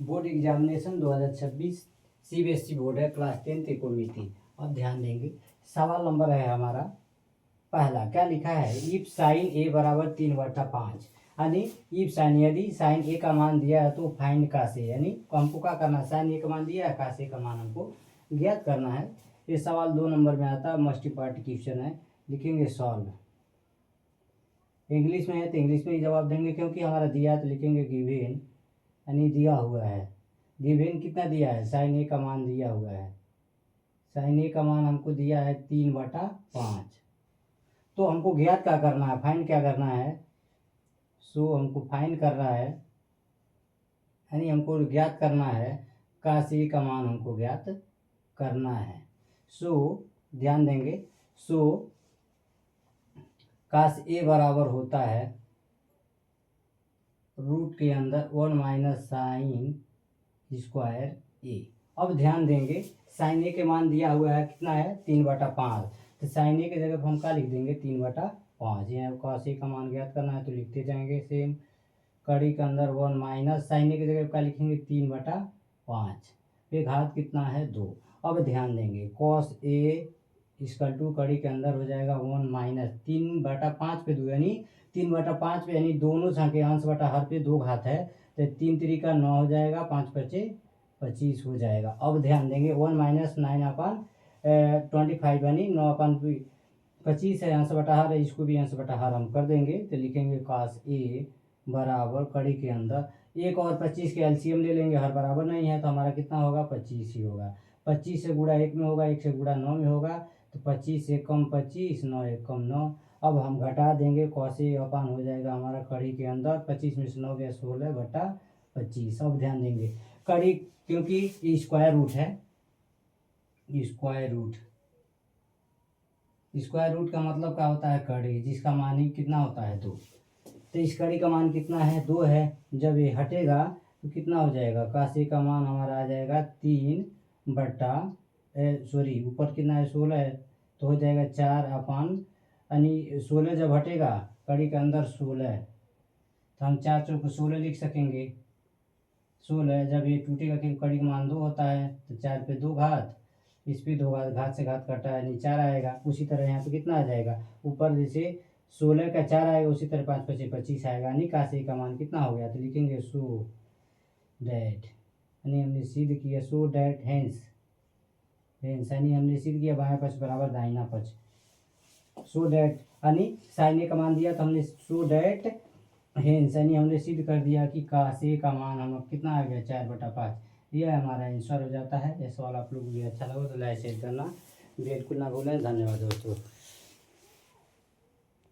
Board examination 2026 CBSE board है, class 10 त्रिकोणमिति। अब ध्यान देंगे, सवाल नंबर है हमारा पहला। क्या लिखा है? इफ साइन ए बराबर 3/5, यानी इफ साइन, यदि साइन ए का मान दिया है तो फाइंड का से, यानी हमको क्या करना है? साइन ए का मान दिया है, का से का मान हमको ज्ञात करना है। ये सवाल 2 नंबर में आता है, मस्ट इंपॉर्टेंट क्वेश्चन है। लिखेंगे सॉल्व। इंग्लिश में है तो इंग्लिश में ही जवाब देंगे, क्योंकि हमारा दिया है तो लिखेंगे गिवन, यानी दिया हुआ है। गिवन कितना दिया है? साइन ए का मान दिया हुआ है। साइन ए का मान हमको दिया है 3/5। तो हमको ज्ञात क्या करना है? फाइंड क्या करना है? सो हमको फाइंड करना है, यानी हमको ज्ञात करना है का से का मान हमको ज्ञात करना है। सो ध्यान देंगे, सो काश ए बराबर होता है रूट के अंदर 1 माइनस साइन स्क्वायर ए। अब ध्यान देंगे, साइन ए के मान दिया हुआ है, कितना है? 3/5। तो साइन ए की जगह पर हम क्या लिख देंगे? 3/5। यहाँ काश ए का मान ज्ञात करना है तो लिखते जाएंगे सेम। कड़ी के अंदर 1 माइनस साइन ए की जगह पर क्या लिखेंगे? 3/5। फिर घात कितना है? 2। अब ध्यान देंगे, कॉस ए इसकल टू कड़ी के अंदर हो जाएगा 1 माइनस 3/5 पे 2, यानी 3/5 पे, यानी दोनों संख्या अंश बटा हर पे 2 घात है, तो 3 3 9 हो जाएगा, 5 5 25 हो जाएगा। अब ध्यान देंगे 1 माइनस 9/25, यानी 9/25 है, अंश बटा हर है, इसको भी अंश बटा हर हम कर देंगे। तो लिखेंगे काश ए बराबर कड़ी के अंदर 1 और 25 के एलसीएम ले लेंगे, हर बराबर नहीं है तो हमारा कितना होगा? 25 ही होगा। 25 से गुणा 1 में होगा, 1 से गुणा 9 में होगा, तो 25 से कम 25, 9 एक कम 9। अब हम घटा देंगे, कॉस ए अपान हो जाएगा हमारा कड़ी के अंदर 25 में से 9 गया 16/25। अब ध्यान देंगे, कड़ी क्योंकि स्क्वायर रूट है, स्क्वायर रूट का मतलब क्या होता है? कड़ी, जिसका मान ही कितना होता है? 2। तो इस कड़ी का मान कितना है? 2 है। जब ये हटेगा तो कितना हो जाएगा? काशी का मान हमारा आ जाएगा 3 ऊपर कितना है? 16 है, तो हो जाएगा 4/, यानी 16 जब हटेगा कड़ी के अंदर 16, तो हम 4 चौक 16 लिख सकेंगे। 16 जब ये टूटेगा, क्योंकि कड़ी का मान 2 होता है, तो 4 पे 2 घात, इस पे 2 घात, घात से घात कटा है, यानी 4 आएगा। उसी तरह यहाँ पे कितना आ जाएगा? ऊपर जैसे 16 का 4 आएगा, उसी तरह 5 5 25 आएगा, यानी काशी का मान कितना हो गया? तो लिखेंगे सो डैट, यानी हमने सिद्ध किया, सो डैट हेंस, यानी हमने सिद्ध किया बायां पक्ष बराबर दाहिना पक्ष। सो डैट, यानी साइन ए का मान दिया तो हमने सो डैट हेंस, यानी हमने सिद्ध कर दिया कि काशी का मान हम कितना आ गया? 4/5। यह हमारा आंसर हो जाता है। यह सवाल आप लोग को भी अच्छा लगा तो लाइक शेयर करना बिल्कुल ना भूलें। धन्यवाद दोस्तों।